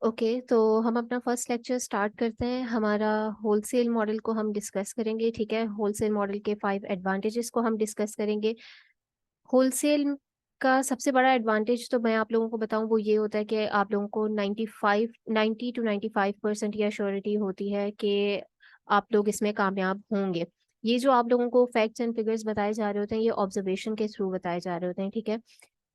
Okay, तो हम अपना फर्स्ट लेक्चर स्टार्ट करते हैं। हमारा होलसेल मॉडल को हम डिस्कस करेंगे। ठीक है, होलसेल मॉडल के 5 एडवांटेजेस को हम डिस्कस करेंगे। होलसेल का सबसे बड़ा एडवांटेज तो मैं आप लोगों को बताऊं, वो ये होता है कि आप लोगों को 90 to 95% ये श्योरिटी होती है कि आप लोग इसमें कामयाब होंगे। ये जो आप लोगों को फैक्ट्स एंड फिगर्स बताए जा रहे होते हैं, ये ऑब्जर्वेशन के थ्रू बताए जा रहे होते हैं। ठीक है,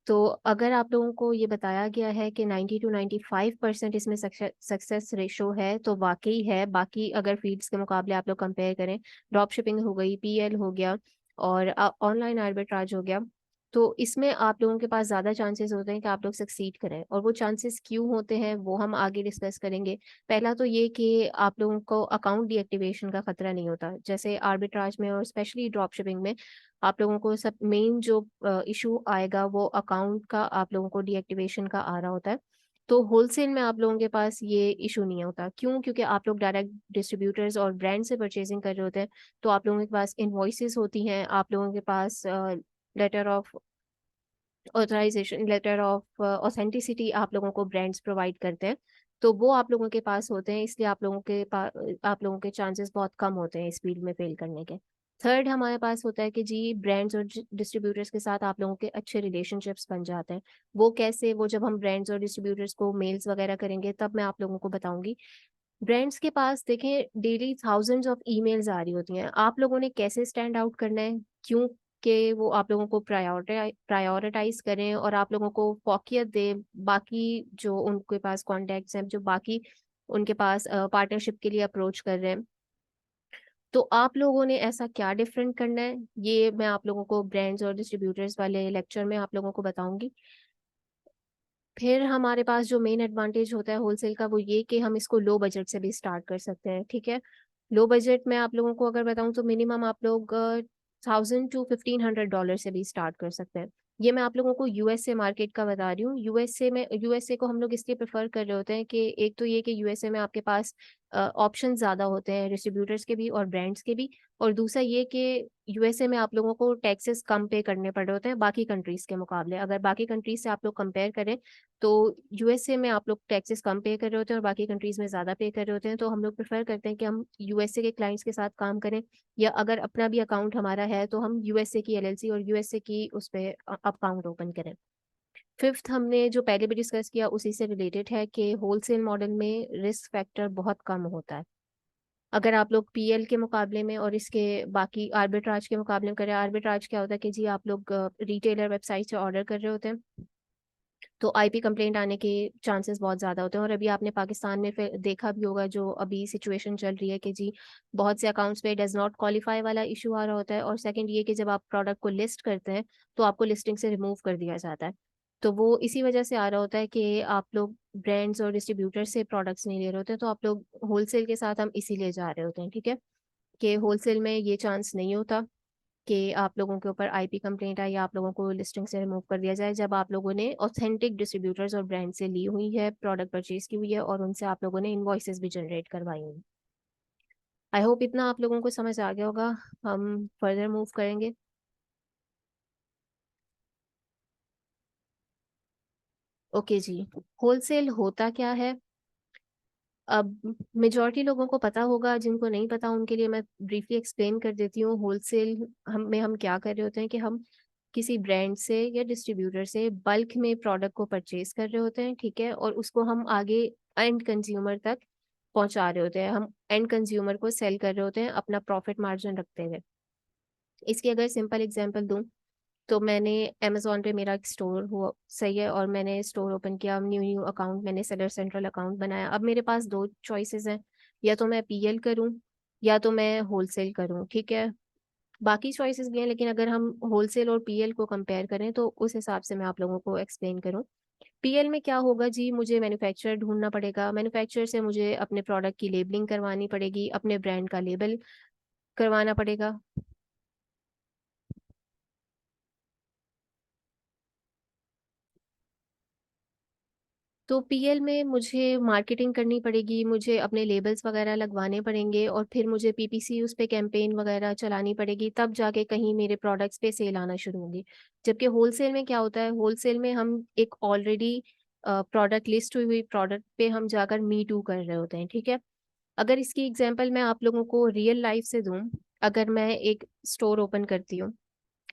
तो अगर आप लोगों को ये बताया गया है कि 90 to 95% इसमें सक्सेस रेशो है, तो वाकई है। बाकी अगर फील्ड्स के मुकाबले आप लोग कंपेयर करें, ड्रॉप शिपिंग हो गई, पीएल हो गया और ऑनलाइन आर्बिट्राज हो गया, तो इसमें आप लोगों के पास ज़्यादा चांसेस होते हैं कि आप लोग सक्सीड करें। और वो चांसेस क्यों होते हैं वो हम आगे डिस्कस करेंगे। पहला तो ये कि आप लोगों को अकाउंट डीएक्टिवेशन का खतरा नहीं होता, जैसे आर्बिट्राज में और स्पेशली ड्रॉप शिपिंग में आप लोगों को सब मेन जो इशू आएगा वो अकाउंट का आप लोगों को डीएक्टिवेशन का आ रहा होता है। तो होलसेल में आप लोगों के पास ये इशू नहीं होता। क्यों? क्योंकि आप लोग डायरेक्ट डिस्ट्रीब्यूटर्स और ब्रांड से परचेजिंग कर रहे होते हैं। तो आप लोगों के पास इनवॉइसेस होती हैं, आप लोगों के पास letter of authorisation, letter of authenticity आप लोगों को ब्रांड्स प्रोवाइड करते हैं। तो वो आप लोगों के पास होते हैं, इसलिए आप लोगों के चांसेस बहुत कम होते हैं इस फील्ड में फेल करने के। थर्ड हमारे पास होता है कि जी ब्रांड्स और डिस्ट्रीब्यूटर्स के साथ आप लोगों के अच्छे रिलेशनशिप्स बन जाते हैं। वो कैसे? वो जब हम ब्रांड्स और डिस्ट्रीब्यूटर्स को मेल्स वगैरह करेंगे तब मैं आप लोगों को बताऊंगी। ब्रांड्स के पास देखें डेली थाउजेंड्स ऑफ ईमेल्स आ रही होती हैं। आप लोगों ने कैसे स्टैंड आउट करना है? क्यों? कि वो आप लोगों को प्रायोरिटाइज करें और आप लोगों को फोकियत दे। बाकी जो उनके पास कॉन्टैक्ट्स हैं, जो बाकी उनके पास पार्टनरशिप के लिए अप्रोच कर रहे हैं, तो आप लोगों ने ऐसा क्या डिफरेंट करना है, ये मैं आप लोगों को ब्रांड्स और डिस्ट्रीब्यूटर्स वाले लेक्चर में आप लोगों को बताऊंगी। फिर हमारे पास जो मेन एडवांटेज होता है होलसेल का, वो ये कि हम इसको लो बजट से भी स्टार्ट कर सकते हैं। ठीक है, लो बजट में आप लोगों को अगर बताऊं तो मिनिमम आप लोग 1000 to 1500 डॉलर से भी स्टार्ट कर सकते हैं। ये मैं आप लोगों को यूएसए मार्केट का बता रही हूँ। यूएसए को हम लोग इसलिए प्रेफर कर रहे होते हैं कि एक तो ये कि यूएसए में आपके पास ऑप्शन ज़्यादा होते हैं डिस्ट्रीब्यूटर्स के भी और ब्रांड्स के भी। और दूसरा ये कि यूएसए में आप लोगों को टैक्सेस कम पे करने पड़ रहे होते हैं बाकी कंट्रीज के मुकाबले। अगर बाकी कंट्रीज से आप लोग कंपेयर करें तो यूएसए में आप लोग टैक्सेस कम पे कर रहे होते हैं और बाकी कंट्रीज में ज़्यादा पे कर रहे होते हैं। तो हम लोग प्रेफर करते हैं कि हम यूएसए के क्लाइंट्स के साथ काम करें, या अगर अपना भी अकाउंट हमारा है तो हम यूएसए की एलएलसी और यूएसए की उस पर अकाउंट ओपन करें। फिफ्थ हमने जो पहले भी डिस्कस किया उसी से रिलेटेड है कि होलसेल मॉडल में रिस्क फैक्टर बहुत कम होता है। अगर आप लोग पीएल के मुकाबले में और इसके बाकी आर्बिट्राज के मुकाबले में करें, आर्बिट्राज क्या होता है कि जी आप लोग रिटेलर वेबसाइट से ऑर्डर कर रहे होते हैं, तो आईपी कंप्लेंट आने के चांसेस बहुत ज़्यादा होते हैं। और अभी आपने पाकिस्तान में फिर देखा भी होगा, जो अभी सिचुएशन चल रही है कि जी बहुत से अकाउंट्स पे डज नॉट क्वालिफाई वाला इशू आ रहा होता है। और सेकंड ये कि जब आप प्रोडक्ट को लिस्ट करते हैं तो आपको लिस्टिंग से रिमूव कर दिया जाता है। तो वो इसी वजह से आ रहा होता है कि आप लोग ब्रांड्स और डिस्ट्रीब्यूटर से प्रोडक्ट्स नहीं ले रहे होते हैं, तो आप लोग होलसेल के साथ हम इसीलिए जा रहे होते हैं। ठीक है, कि होलसेल में ये चांस नहीं होता कि आप लोगों के ऊपर आईपी कंप्लेंट आई या आप लोगों को लिस्टिंग से रिमूव कर दिया जाए, जब आप लोगों ने ऑथेंटिक डिस्ट्रीब्यूटर्स और ब्रांड से ली हुई है, प्रोडक्ट परचेज की हुई है और उनसे आप लोगों ने इनवॉइसेस भी जनरेट करवाई हुई। आई होप इतना आप लोगों को समझ आ गया होगा। हम फर्दर मूव करेंगे। ओके जी, होलसेल होता क्या है? अब मेजॉरिटी लोगों को पता होगा, जिनको नहीं पता उनके लिए मैं ब्रीफली एक्सप्लेन कर देती हूँ। होलसेल हम क्या कर रहे होते हैं कि हम किसी ब्रांड से या डिस्ट्रीब्यूटर से बल्क में प्रोडक्ट को परचेज कर रहे होते हैं। ठीक है, और उसको हम आगे एंड कंज्यूमर तक पहुंचा रहे होते हैं। हम एंड कंज्यूमर को सेल कर रहे होते हैं अपना प्रॉफिट मार्जिन रखते हुए। इसकी अगर सिंपल एग्जांपल दूं, तो मैंने अमेजोन पे मेरा एक स्टोर हुआ, सही है, और मैंने स्टोर ओपन किया, न्यू न्यू अकाउंट, मैंने सेलर सेंट्रल अकाउंट बनाया। अब मेरे पास दो चॉइसेस हैं, या तो मैं पीएल करूं या तो मैं होलसेल करूं। ठीक है, बाकी चॉइसेस भी हैं, लेकिन अगर हम होलसेल और पीएल को कंपेयर करें तो उस हिसाब से मैं आप लोगों को एक्सप्लेन करूं। पीएल में क्या होगा जी, मुझे मैन्युफैक्चरर ढूंढना पड़ेगा, मैन्युफैक्चरर से मुझे अपने प्रोडक्ट की लेबलिंग करवानी पड़ेगी, अपने ब्रांड का लेबल करवाना पड़ेगा। तो पीएल में मुझे मार्केटिंग करनी पड़ेगी, मुझे अपने लेबल्स वगैरह लगवाने पड़ेंगे और फिर मुझे पीपीसी उस पे कैंपेन वगैरह चलानी पड़ेगी, तब जाके कहीं मेरे प्रोडक्ट्स पे सेल आना शुरू होंगी। जबकि होलसेल में क्या होता है, होलसेल में हम एक ऑलरेडी प्रोडक्ट लिस्ट हुई हुई प्रोडक्ट पे हम जाकर मी टू कर रहे होते हैं, ठीक है। अगर इसकी एग्जांपल मैं आप लोगों को रियल लाइफ से दूं, अगर मैं एक स्टोर ओपन करती हूँ,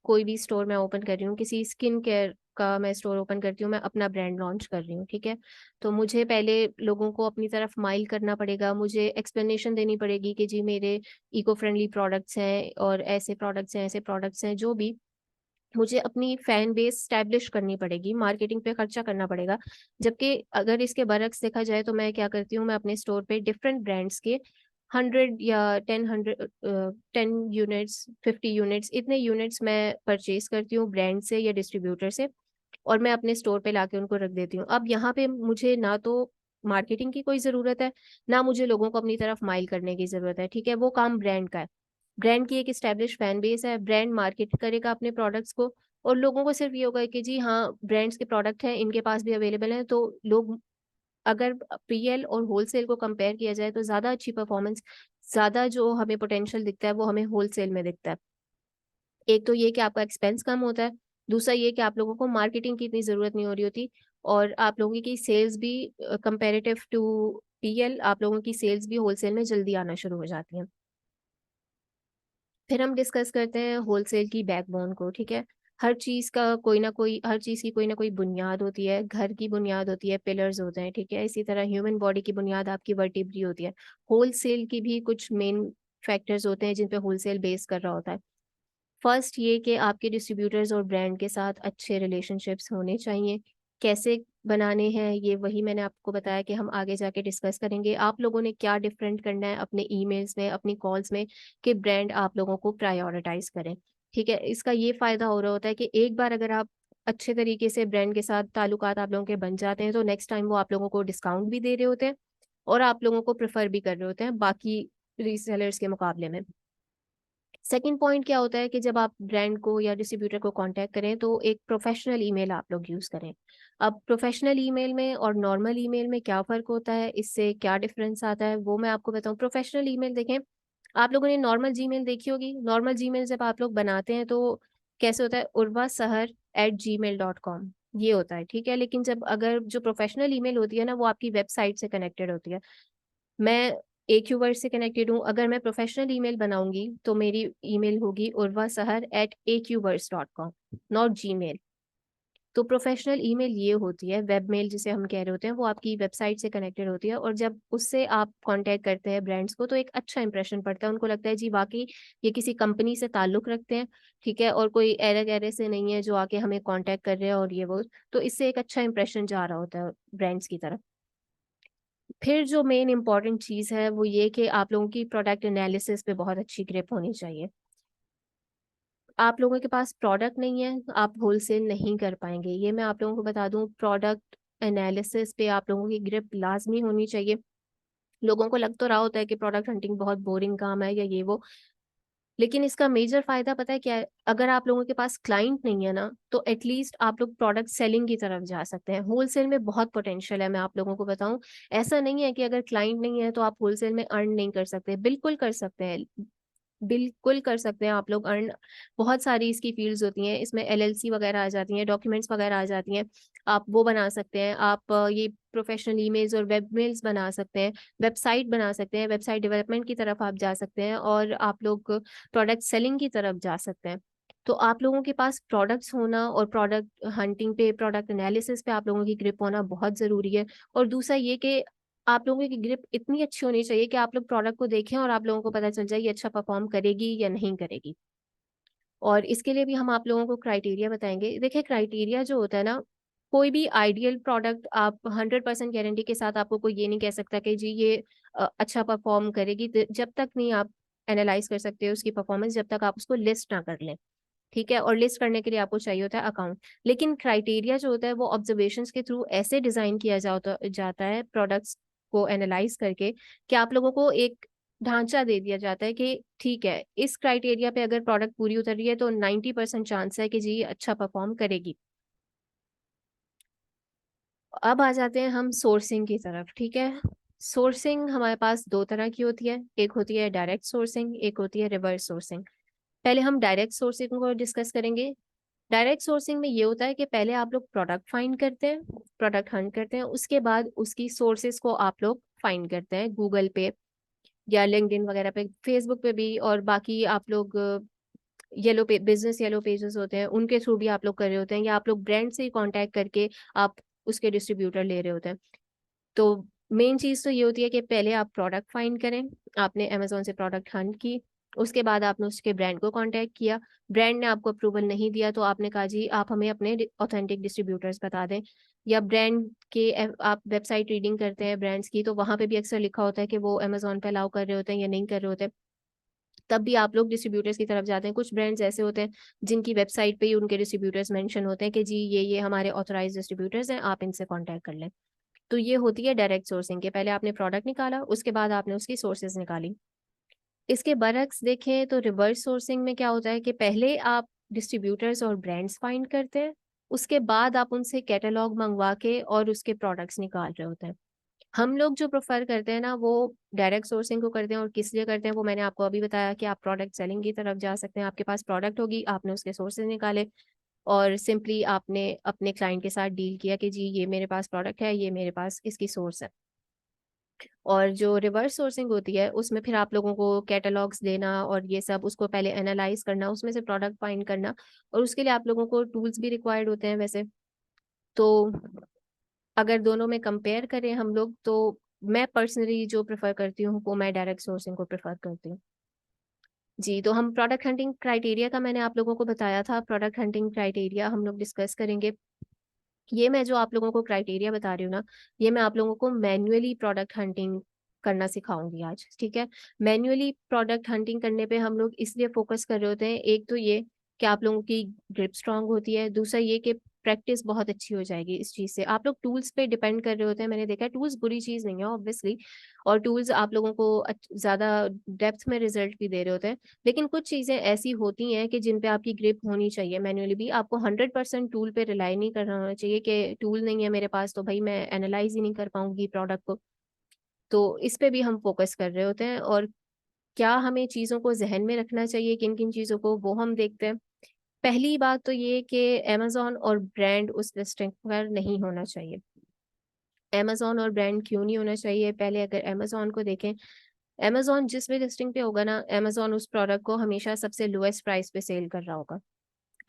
कोई भी स्टोर मैं ओपन कर रही हूँ, किसी स्किन केयर का मैं स्टोर ओपन करती हूँ, मैं अपना ब्रांड लॉन्च कर रही हूँ, ठीक है। तो मुझे पहले लोगों को अपनी तरफ माइल करना पड़ेगा, मुझे एक्सप्लेनेशन देनी पड़ेगी कि जी मेरे इको फ्रेंडली प्रोडक्ट्स हैं और ऐसे प्रोडक्ट्स हैं, ऐसे प्रोडक्ट्स हैं, जो भी मुझे अपनी फैन बेस स्टैब्लिश करनी पड़ेगी, मार्केटिंग पे खर्चा करना पड़ेगा। जबकि अगर इसके बरक्स देखा जाए तो मैं क्या करती हूँ, मैं अपने स्टोर पे डिफरेंट ब्रांड्स के 100 या 10 यूनिट्स 50 यूनिट्स, इतने यूनिट्स मैं परचेज करती हूँ ब्रांड से या डिस्ट्रीब्यूटर से, और मैं अपने स्टोर पे लाके उनको रख देती हूँ। अब यहाँ पे मुझे ना तो मार्केटिंग की कोई ज़रूरत है, ना मुझे लोगों को अपनी तरफ माइल करने की ज़रूरत है, ठीक है। वो काम ब्रांड का है। ब्रांड की एक स्टैब्लिश फैन बेस है, ब्रांड मार्केट करेगा अपने प्रोडक्ट्स को, और लोगों को सिर्फ ये होगा कि जी हाँ ब्रांड्स के प्रोडक्ट हैं, इनके पास भी अवेलेबल हैं, तो लोग, अगर पीएल और होलसेल को कंपेयर किया जाए तो ज़्यादा अच्छी परफॉर्मेंस, ज़्यादा जो हमें पोटेंशियल दिखता है वो हमें होलसेल में दिखता है। एक तो ये कि आपका एक्सपेंस कम होता है, दूसरा ये कि आप लोगों को मार्केटिंग की इतनी ज़रूरत नहीं हो रही होती, और आप लोगों की सेल्स भी कंपेरेटिव टू पीएल, आप लोगों की सेल्स भी होलसेल में जल्दी आना शुरू हो जाती हैं। फिर हम डिस्कस करते हैं होलसेल की बैकबोन को, ठीक है। हर चीज़ का कोई ना कोई, हर चीज़ की कोई ना कोई बुनियाद होती है, घर की बुनियाद होती है, पिलर्स होते हैं, ठीक है। इसी तरह ह्यूमन बॉडी की बुनियाद आपकी वर्टिब्री होती है। होलसेल की भी कुछ मेन फैक्टर्स होते हैं जिन पे होलसेल बेस कर रहा होता है। फर्स्ट ये कि आपके डिस्ट्रीब्यूटर्स और ब्रांड के साथ अच्छे रिलेशनशिप्स होने चाहिए। कैसे बनाने हैं ये वही मैंने आपको बताया कि हम आगे जाके डिस्कस करेंगे। आप लोगों ने क्या डिफरेंट करना है अपने ईमेल्स में, अपनी कॉल्स में, कि ब्रांड आप लोगों को प्रायोरिटाइज करें, ठीक है। इसका ये फायदा हो रहा होता है कि एक बार अगर आप अच्छे तरीके से ब्रांड के साथ ताल्लुकात आप लोगों के बन जाते हैं, तो नेक्स्ट टाइम वो आप लोगों को डिस्काउंट भी दे रहे होते हैं और आप लोगों को प्रेफर भी कर रहे होते हैं बाकी रीसेलर्स के मुकाबले में। सेकंड पॉइंट क्या होता है कि जब आप ब्रांड को या डिस्ट्रीब्यूटर को कांटेक्ट करें तो एक प्रोफेशनल ईमेल आप लोग यूज़ करें। अब प्रोफेशनल ईमेल में और नॉर्मल ईमेल में क्या फ़र्क होता है, इससे क्या डिफरेंस आता है, वो मैं आपको बताऊं। प्रोफेशनल ईमेल देखें, आप लोगों ने नॉर्मल जीमेल देखी होगी। नॉर्मल जीमेल जब आप लोग बनाते हैं तो कैसे होता है, urvasahar@gmail.com, ये होता है, ठीक है। लेकिन जब अगर जो प्रोफेशनल ईमेल होती है ना, वो आपकी वेबसाइट से कनेक्टेड होती है। मैं AQWords से कनेक्टेड हूँ। अगर मैं प्रोफेशनल ईमेल बनाऊंगी तो मेरी ईमेल होगी urvasahar@aqwords.com, नॉट जीमेल। तो प्रोफेशनल ईमेल ये होती है, वेब मेल जिसे हम कह रहे होते हैं, वो आपकी वेबसाइट से कनेक्टेड होती है, और जब उससे आप कांटेक्ट करते हैं ब्रांड्स को तो एक अच्छा इंप्रेशन पड़ता है। उनको लगता है जी वाकई ये किसी कंपनी से ताल्लुक रखते हैं, ठीक है, और कोई एरे गैरे से नहीं है जो आके हमें कांटेक्ट कर रहे हैं और ये वो। तो इससे एक अच्छा इंप्रेशन जा रहा होता है ब्रांड्स की तरफ। फिर जो मेन इंपॉर्टेंट चीज़ है वो ये कि आप लोगों की प्रोडक्ट एनालिसिस पे बहुत अच्छी ग्रिप होनी चाहिए। आप लोगों के पास प्रोडक्ट नहीं है, आप होलसेल नहीं कर पाएंगे, ये मैं आप लोगों को बता दूं। प्रोडक्ट एनालिसिस पे आप लोगों की ग्रिप लाजमी होनी चाहिए। लोगों को लग तो रहा होता है कि प्रोडक्ट हंटिंग बहुत बोरिंग काम है या ये वो, लेकिन इसका मेजर फायदा पता है क्या है? अगर आप लोगों के पास क्लाइंट नहीं है ना, तो एटलीस्ट आप लोग प्रोडक्ट सेलिंग की तरफ जा सकते हैं। होलसेल में बहुत पोटेंशियल है, मैं आप लोगों को बताऊं। ऐसा नहीं है कि अगर क्लाइंट नहीं है तो आप होलसेल में अर्न नहीं कर सकते, बिल्कुल कर सकते हैं, बिल्कुल कर सकते हैं आप लोग अर्न। बहुत सारी इसकी फील्ड्स होती हैं, इसमें LLC वगैरह आ जाती हैं, डॉक्यूमेंट्स वगैरह आ जाती हैं। आप वो बना सकते हैं, आप ये प्रोफेशनल ईमेल्स और वेब मेल्स बना सकते हैं, वेबसाइट बना सकते हैं, वेबसाइट डेवलपमेंट की तरफ आप जा सकते हैं, और आप लोग प्रोडक्ट सेलिंग की तरफ जा सकते हैं। तो आप लोगों के पास प्रोडक्ट्स होना और प्रोडक्ट हंटिंग पे, प्रोडक्ट एनालिसिस पे आप लोगों की ग्रिप होना बहुत ज़रूरी है। और दूसरा ये कि आप लोगों की ग्रिप इतनी अच्छी होनी चाहिए कि आप लोग प्रोडक्ट को देखें और आप लोगों को पता चल जाए ये अच्छा परफॉर्म करेगी या नहीं करेगी। और इसके लिए भी हम आप लोगों को क्राइटेरिया बताएंगे। देखिए क्राइटेरिया जो होता है ना, कोई भी आइडियल प्रोडक्ट आप 100% गारंटी के साथ आपको कोई ये नहीं कह सकता कि जी ये अच्छा परफॉर्म करेगी, जब तक नहीं आप एनालाइज कर सकते हो उसकी परफॉर्मेंस, जब तक आप उसको लिस्ट ना कर लें, ठीक है। और लिस्ट करने के लिए आपको चाहिए होता है अकाउंट। लेकिन क्राइटेरिया जो होता है वो ऑब्जर्वेशंस के थ्रू ऐसे डिजाइन किया जाता है प्रोडक्ट्स को एनालाइज करके, कि आप लोगों को एक ढांचा दे दिया जाता है कि ठीक है, इस क्राइटेरिया पे अगर प्रोडक्ट पूरी उतर रही है तो 90% चांस है कि जी ये अच्छा परफॉर्म करेगी। अब आ जाते हैं हम सोर्सिंग की तरफ, ठीक है। सोर्सिंग हमारे पास दो तरह की होती है, एक होती है डायरेक्ट सोर्सिंग, एक होती है रिवर्स सोर्सिंग। पहले हम डायरेक्ट सोर्सिंग को डिस्कस करेंगे। डायरेक्ट सोर्सिंग में ये होता है कि पहले आप लोग प्रोडक्ट फाइंड करते हैं, प्रोडक्ट हंट करते हैं, उसके बाद उसकी सोर्सेज को आप लोग फाइंड करते हैं गूगल पे या लिंक्डइन वगैरह पे, फेसबुक पे भी, और बाकी आप लोग येलो पे बिजनेस येलो पेजेस होते हैं उनके थ्रू भी आप लोग कर रहे होते हैं, या आप लोग ब्रांड से ही कांटेक्ट करके आप उसके डिस्ट्रीब्यूटर ले रहे होते हैं। तो मेन चीज़ तो ये होती है कि पहले आप प्रोडक्ट फाइंड करें। आपने अमेजोन से प्रोडक्ट हंट की, उसके बाद आपने उसके ब्रांड को कांटेक्ट किया, ब्रांड ने आपको अप्रूवल नहीं दिया तो आपने कहा जी आप हमें अपने ऑथेंटिक डिस्ट्रीब्यूटर्स बता दें। या ब्रांड के आप वेबसाइट रीडिंग करते हैं ब्रांड्स की, तो वहाँ पे भी अक्सर लिखा होता है कि वो अमेजोन पे अलाउ कर रहे होते हैं या नहीं कर रहे होते, तब भी आप लोग डिस्ट्रीब्यूटर्स की तरफ जाते हैं। कुछ ब्रांड्स ऐसे होते हैं जिनकी वेबसाइट पे ही उनके डिस्ट्रीब्यूटर्स मेंशन होते हैं कि जी ये हमारे ऑथराइज डिस्ट्रीब्यूटर्स हैं, आप इनसे कांटेक्ट कर लें। तो ये होती है डायरेक्ट सोर्सिंग के, पहले आपने प्रोडक्ट निकाला, उसके बाद आपने उसकी सोर्सेज निकाली। इसके बरक्स देखें तो रिवर्स सोर्सिंग में क्या होता है कि पहले आप डिस्ट्रीब्यूटर्स और ब्रांड्स फाइंड करते हैं, उसके बाद आप उनसे कैटलॉग मंगवा के और उसके प्रोडक्ट्स निकाल रहे होते हैं। हम लोग जो प्रेफर करते हैं ना वो डायरेक्ट सोर्सिंग को करते हैं, और किस लिए करते हैं वो मैंने आपको अभी बताया कि आप प्रोडक्ट सेलिंग की तरफ जा सकते हैं। आपके पास प्रोडक्ट होगी, आपने उसके सोर्सेज निकाले और सिंपली आपने अपने क्लाइंट के साथ डील किया कि जी ये मेरे पास प्रोडक्ट है, ये मेरे पास इसकी सोर्स है। और जो रिवर्स सोर्सिंग होती है उसमें फिर आप लोगों को कैटलॉग्स देना और ये सब, उसको पहले एनालाइज करना, उसमें से प्रोडक्ट फाइंड करना, और उसके लिए आप लोगों को टूल्स भी रिक्वायर्ड होते हैं वैसे। तो अगर दोनों में कंपेयर करें हम लोग, तो मैं पर्सनली जो प्रेफर करती हूँ वो मैं डायरेक्ट सोर्सिंग को प्रेफर करती हूँ। जी, तो हम प्रोडक्ट हंटिंग क्राइटेरिया का मैंने आप लोगों को बताया था, प्रोडक्ट हंटिंग क्राइटेरिया हम लोग डिस्कस करेंगे। ये मैं जो आप लोगों को क्राइटेरिया बता रही हूँ ना, ये मैं आप लोगों को मैन्युअली प्रोडक्ट हंटिंग करना सिखाऊंगी आज, ठीक है। मैन्युअली प्रोडक्ट हंटिंग करने पे हम लोग इसलिए फोकस कर रहे होते हैं, एक तो ये कि आप लोगों की ग्रिप स्ट्रांग होती है, दूसरा ये कि प्रैक्टिस बहुत अच्छी हो जाएगी इस चीज़ से। आप लोग टूल्स पे डिपेंड कर रहे होते हैं, मैंने देखा है टूल्स बुरी चीज़ नहीं है ऑब्वियसली, और टूल्स आप लोगों को ज़्यादा डेप्थ में रिजल्ट भी दे रहे होते हैं, लेकिन कुछ चीज़ें ऐसी होती हैं कि जिन पे आपकी ग्रिप होनी चाहिए। मैन्युअली भी आपको 100% टूल पे रिलाई नहीं करना होना चाहिए कि टूल नहीं है मेरे पास तो भाई मैं एनालाइज ही नहीं कर पाऊंगी प्रोडक्ट को। तो इस पे भी हम फोकस कर रहे होते हैं, और क्या हमें चीज़ों को जहन में रखना चाहिए, किन किन चीज़ों को, वो हम देखते हैं। पहली बात तो ये कि अमेजोन और ब्रांड उस लिस्टिंग पर नहीं होना चाहिए। अमेजोन और ब्रांड क्यों नहीं होना चाहिए? पहले अगर अमेजोन को देखें, अमेजोन जिस भी लिस्टिंग पे होगा ना, अमेजोन उस प्रोडक्ट को हमेशा सबसे लोएस्ट प्राइस पे सेल कर रहा होगा।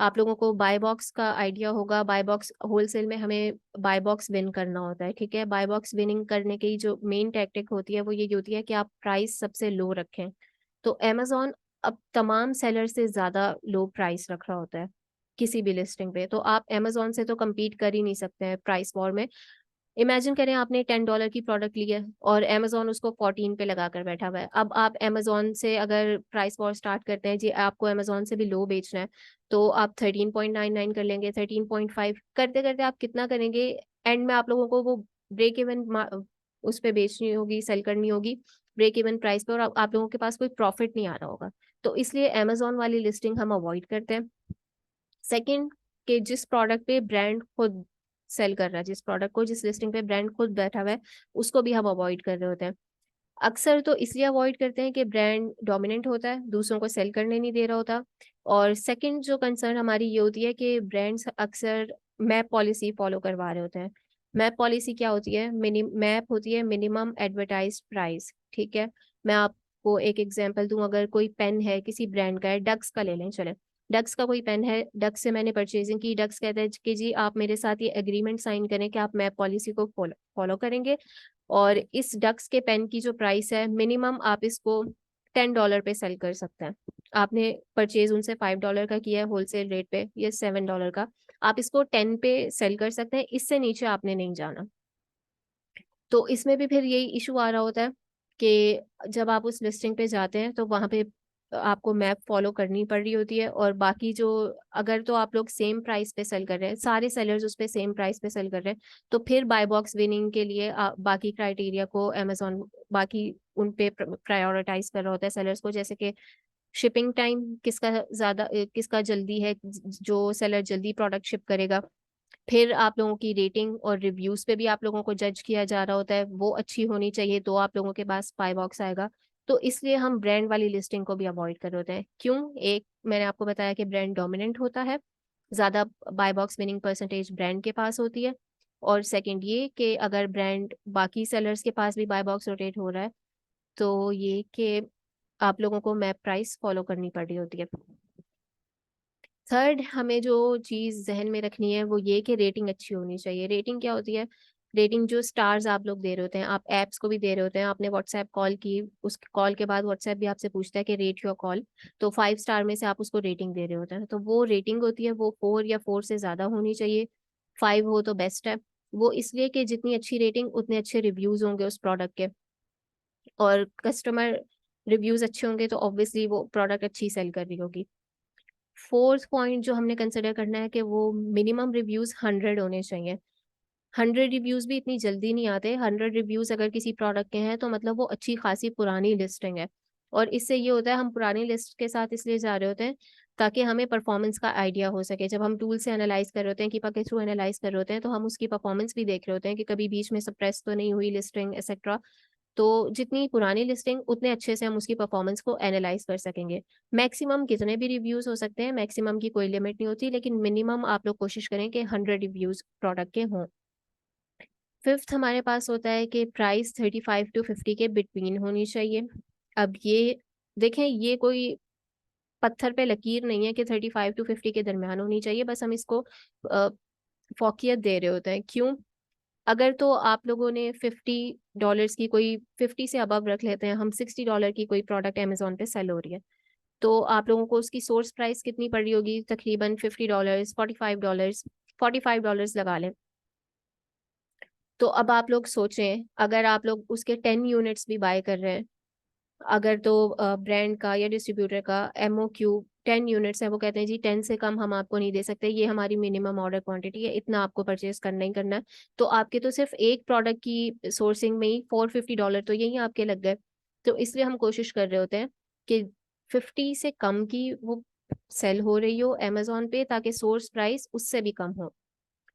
आप लोगों को बाय बॉक्स का आइडिया होगा, बाय बॉक्स होलसेल में हमें बाय बॉक्स विन करना होता है, ठीक है। बाय बॉक्स विनिंग करने की जो मेन टैक्टिक होती है वो ये होती है कि आप प्राइस सबसे लो रखें। तो अमेजोन अब तमाम सेलर से ज्यादा लो प्राइस रख रहा होता है किसी भी लिस्टिंग पे, तो आप अमेजोन से तो compete कर ही नहीं सकते हैं प्राइस वॉर में। इमेजिन करें आपने $10 की प्रोडक्ट ली है और अमेजोन उसको 14 पे लगा कर बैठा हुआ है। अब आप अमेजोन से अगर प्राइस वॉर स्टार्ट करते हैं जी, आपको अमेजोन से भी लो बेचना है, तो आप 13.99 कर लेंगे, 13.5 करते करते आप कितना करेंगे, एंड में आप लोगों को वो ब्रेक इवन उस पर बेचनी होगी, सेल करनी होगी ब्रेक इवन प्राइस पे, और आप लोगों के पास कोई प्रॉफिट नहीं आ रहा होगा। तो इसलिए अमेजोन वाली लिस्टिंग हम अवॉइड करते हैं। सेकंड, कि जिस प्रोडक्ट पे ब्रांड खुद सेल कर रहा है, जिस प्रोडक्ट को जिस लिस्टिंग पे ब्रांड खुद बैठा हुआ है, उसको भी हम अवॉइड कर रहे होते हैं। अक्सर तो इसलिए अवॉइड करते हैं कि ब्रांड डोमिनेंट होता है, दूसरों को सेल करने नहीं दे रहा होता। और सेकंड जो कंसर्न हमारी ये होती है कि ब्रांड्स अक्सर मैप पॉलिसी फॉलो करवा रहे होते हैं। मैप पॉलिसी क्या होती है? मैप होती है मिनिमम एडवर्टाइज प्राइस, ठीक है। मैं आपको एक एग्जांपल दूं, अगर कोई पेन है किसी ब्रांड का है, डक्स का ले लें चले, डक्स का कोई पेन है, डक्स से मैंने परचेजिंग की, डक्स कहता है कि जी आप मेरे साथ ये एग्रीमेंट साइन करें कि आप मैप पॉलिसी को फॉलो करेंगे, और इस डक्स के पेन की जो प्राइस है मिनिमम आप इसको $10 पे सेल कर सकते हैं। आपने परचेज उनसे $5 का किया है होलसेल रेट पे, ये $7 का, आप इसको 10 पे सेल कर सकते हैं, इससे नीचे आपने नहीं जाना। तो इसमें भी फिर यही इशू आ रहा होता है कि जब आप उस लिस्टिंग पे जाते हैं तो वहाँ पे आपको मैप फॉलो करनी पड़ रही होती है, और बाकी जो, अगर तो आप लोग सेम प्राइस पे सेल कर रहे हैं, सारे सेलर्स उस पे सेम प्राइस पे सेल कर रहे हैं, तो फिर बाय बॉक्स विनिंग के लिए बाकी क्राइटेरिया को अमेजोन बाकी उन पे प्रायोरिटाइज कर रहा होता है सेलर्स को, जैसे कि शिपिंग टाइम किसका ज्यादा किसका जल्दी है, जो सेलर जल्दी प्रोडक्ट शिप करेगा। फिर आप लोगों की रेटिंग और रिव्यूज पे भी आप लोगों को जज किया जा रहा होता है, वो अच्छी होनी चाहिए तो आप लोगों के पास बाय बॉक्स आएगा। तो इसलिए हम ब्रांड वाली लिस्टिंग को भी अवॉइड कर रहे होते हैं। क्यों? एक मैंने आपको बताया कि ब्रांड डोमिनेंट होता है, ज़्यादा buy box winning percentage brand के पास होती है, और सेकंड ये कि अगर ब्रांड बाकी सेलर्स के पास भी बाय बॉक्स रोटेट हो रहा है तो ये कि आप लोगों को मैप प्राइस फॉलो करनी पड़ रही होती है। थर्ड, हमें जो चीज़ जहन में रखनी है वो ये कि रेटिंग अच्छी होनी चाहिए। रेटिंग क्या होती है? रेटिंग जो स्टार्स आप लोग दे रहे होते हैं, आप ऐप्स को भी दे रहे होते हैं, आपने व्हाट्सएप कॉल की, उस कॉल के बाद व्हाट्सएप भी आपसे पूछता है कि रेट योर कॉल, तो 5 स्टार में से आप उसको रेटिंग दे रहे होते हैं, तो वो रेटिंग होती है वो 4 या 4 से ज़्यादा होनी चाहिए। 5 हो तो बेस्ट है। वो इसलिए कि जितनी अच्छी रेटिंग उतने अच्छे रिव्यूज़ होंगे उस प्रोडक्ट के, और कस्टमर रिव्यूज़ अच्छे होंगे तो ऑब्वियसली वो प्रोडक्ट अच्छी सेल कर रही होगी। फोर्थ पॉइंट जो हमने कंसिडर करना है कि वो मिनिमम रिव्यूज़ 100 होने चाहिए। 100 रिव्यूज़ भी इतनी जल्दी नहीं आते। 100 रिव्यूज़ अगर किसी प्रोडक्ट के हैं तो मतलब वो अच्छी खासी पुरानी लिस्टिंग है, और इससे ये होता है हम पुरानी लिस्ट के साथ इसलिए जा रहे होते हैं ताकि हमें परफॉर्मेंस का आइडिया हो सके। जब हम टूल से एनालाइज कर रहे होते हैं, कीपा के थ्रू एनालाइज कर रहे होते हैं, तो हम उसकी परफॉर्मेंस भी देख रहे होते हैं कि कभी बीच में सप्रेस तो नहीं हुई लिस्टिंग एक्सेट्रा। तो जितनी पुरानी लिस्टिंग उतने अच्छे से हम उसकी परफॉर्मेंस को एनालाइज कर सकेंगे। मैक्सिमम कितने भी रिव्यूज़ हो सकते हैं, मैक्सिमम की कोई लिमिट नहीं होती, लेकिन मिनिमम आप लोग कोशिश करें कि 100 रिव्यूज़ प्रोडक्ट के हों। फिफ्थ हमारे पास होता है कि प्राइस 35 टू 50 के बिटवीन होनी चाहिए। अब ये देखें, ये कोई पत्थर पे लकीर नहीं है कि 35 टू 50 के दरमियान होनी चाहिए, बस हम इसको फोकियत दे रहे होते हैं। क्यों? अगर तो आप लोगों ने $50 की कोई, 50 से अबव रख लेते हैं हम, $60 की कोई प्रोडक्ट अमेजोन पे सेल हो रही है, तो आप लोगों को उसकी सोर्स प्राइस कितनी पड़ रही होगी? तकरीबन $50, $45, $45 लगा लें। तो अब आप लोग सोचें, अगर आप लोग उसके 10 यूनिट्स भी बाय कर रहे हैं, अगर तो ब्रांड का या डिस्ट्रीब्यूटर का MOQ 10 यूनिट्स है, वो कहते हैं जी 10 से कम हम आपको नहीं दे सकते, ये हमारी मिनिमम ऑर्डर क्वांटिटी है, इतना आपको परचेज करना ही करना है। तो आपके तो सिर्फ एक प्रोडक्ट की सोर्सिंग में ही $450 तो यही आपके लग गए। तो इसलिए हम कोशिश कर रहे होते हैं कि 50 से कम की वो सेल हो रही हो अमेजोन पे, ताकि सोर्स प्राइस उससे भी कम हो।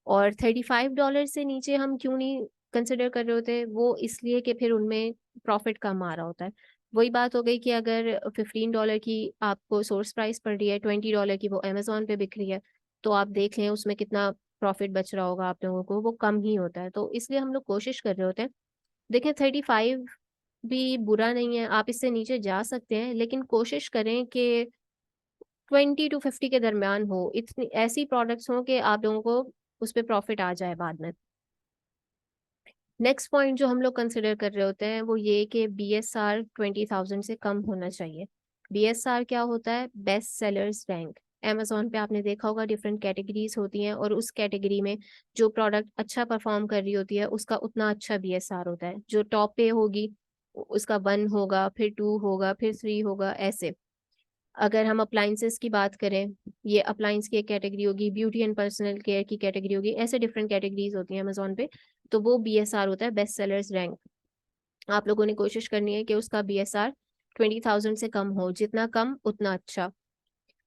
और $35 से नीचे हम क्यों नहीं कंसिडर कर रहे होते? वो इसलिए कि फिर उनमें प्रॉफिट कम आ रहा होता है। वही बात हो गई कि अगर $15 की आपको सोर्स प्राइस पड़ रही है, $20 की वो अमेजोन पे बिक रही है, तो आप देख लें उसमें कितना प्रॉफिट बच रहा होगा आप लोगों को, वो कम ही होता है। तो इसलिए हम लोग कोशिश कर रहे होते हैं। देखें, 35 भी बुरा नहीं है, आप इससे नीचे जा सकते हैं, लेकिन कोशिश करें कि 20 to 50 के दरमियान हो, इतनी ऐसी प्रोडक्ट्स हो कि आप लोगों को उस पर प्रॉफिट आ जाए बाद में। नेक्स्ट पॉइंट जो हम लोग कंसिडर कर रहे होते हैं वो ये कि BSR 20,000 से कम होना चाहिए। BSR क्या होता है? Best sellers rank. अमेजोन पे आपने देखा होगा डिफरेंट कैटेगरीज होती हैं, और उस कैटेगरी में जो प्रोडक्ट अच्छा परफॉर्म कर रही होती है उसका उतना अच्छा BSR होता है। जो टॉप पे होगी उसका 1 होगा, फिर 2 होगा, फिर 3 होगा, ऐसे। अगर हम अप्लाइंसेस की बात करें, ये अप्लाइंस की एक कैटेगरी होगी, ब्यूटी एंड पर्सनल केयर की कैटेगरी होगी, ऐसे डिफरेंट कैटेगरीज होती हैं अमेजोन पे। तो वो BSR होता है बेस्ट सेलर्स रैंक। आप लोगों ने कोशिश करनी है कि उसका BSR 20,000 से कम हो, जितना कम उतना अच्छा।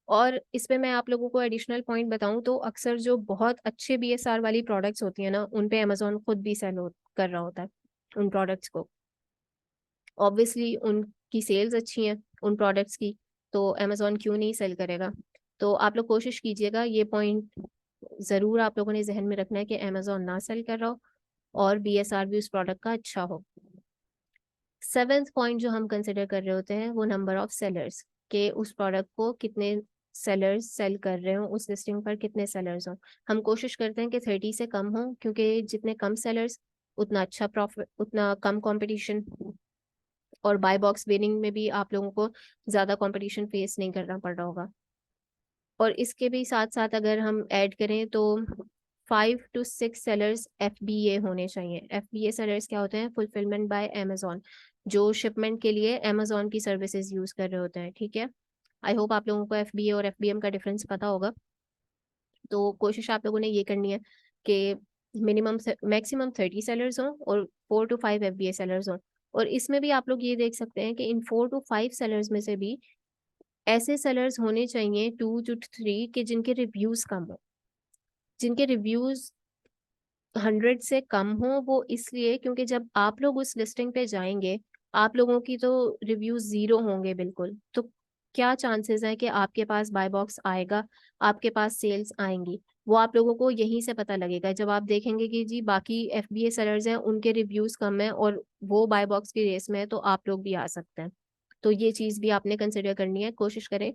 और इस पे मैं आप लोगों को एडिशनल पॉइंट बताऊं तो अक्सर जो बहुत अच्छे BSR वाली प्रोडक्ट्स होती है ना, उन पे अमेजोन खुद भी कर रहा होता है उन प्रोडक्ट्स को। ऑब्वियसली उनकी सेल्स अच्छी हैं उन प्रोडक्ट्स की, तो अमेजोन क्यों नहीं सेल करेगा? तो आप लोग कोशिश कीजिएगा, ये पॉइंट ज़रूर आप लोगों ने जहन में रखना है कि अमेजोन ना सेल कर रहा हो और BSR भी उस प्रोडक्ट का अच्छा हो। सेवेंथ पॉइंट जो हम कंसिडर कर रहे होते हैं वो नंबर ऑफ सेलर्स, के उस प्रोडक्ट को कितने सेलर्स सेल कर रहे हो, उस लिस्टिंग पर कितने सेलर्स हो। हम कोशिश करते हैं कि 30 से कम हो, क्योंकि जितने कम सेलर्स उतना अच्छा प्रॉफिट, उतना कम कंपटीशन, और बाय बॉक्स विनिंग में भी आप लोगों को ज़्यादा कंपटीशन फेस नहीं करना पड़ रहा होगा। और इसके भी साथ साथ अगर हम ऐड करें तो 5 to 6 सेलर्स FBA होने चाहिए। FBA सेलर्स क्या होते हैं? फुलफिलमेंट बाय अमेजोन, जो शिपमेंट के लिए अमेजोन की सर्विसेज यूज़ कर रहे होते हैं, ठीक है। आई होप आप लोगों को FBA और FBM का डिफरेंस पता होगा। तो कोशिश आप लोगों ने ये करनी है कि मिनिमम मैक्सिमम 30 सेलर्स हों और 4 to 5 FBA सेलर्स हों। और इसमें भी आप लोग ये देख सकते हैं कि इन 4 to 5 सेलर्स में से भी ऐसे सेलर्स होने चाहिए 2 to 3 के जिनके रिव्यूज कम हो, जिनके रिव्यूज 100 से कम हो। वो इसलिए क्योंकि जब आप लोग उस लिस्टिंग पे जाएंगे, आप लोगों की तो रिव्यूज 0 होंगे बिल्कुल, तो क्या चांसेस हैं कि आपके पास बाय बॉक्स आएगा, आपके पास सेल्स आएंगी। वो आप लोगों को यहीं से पता लगेगा जब आप देखेंगे कि जी बाकी एफबीए सेलर्स हैं उनके रिव्यूज कम है और वो बाय बॉक्स की रेस में है, तो आप लोग भी आ सकते हैं। तो ये चीज भी आपने कंसिडर करनी है। कोशिश करें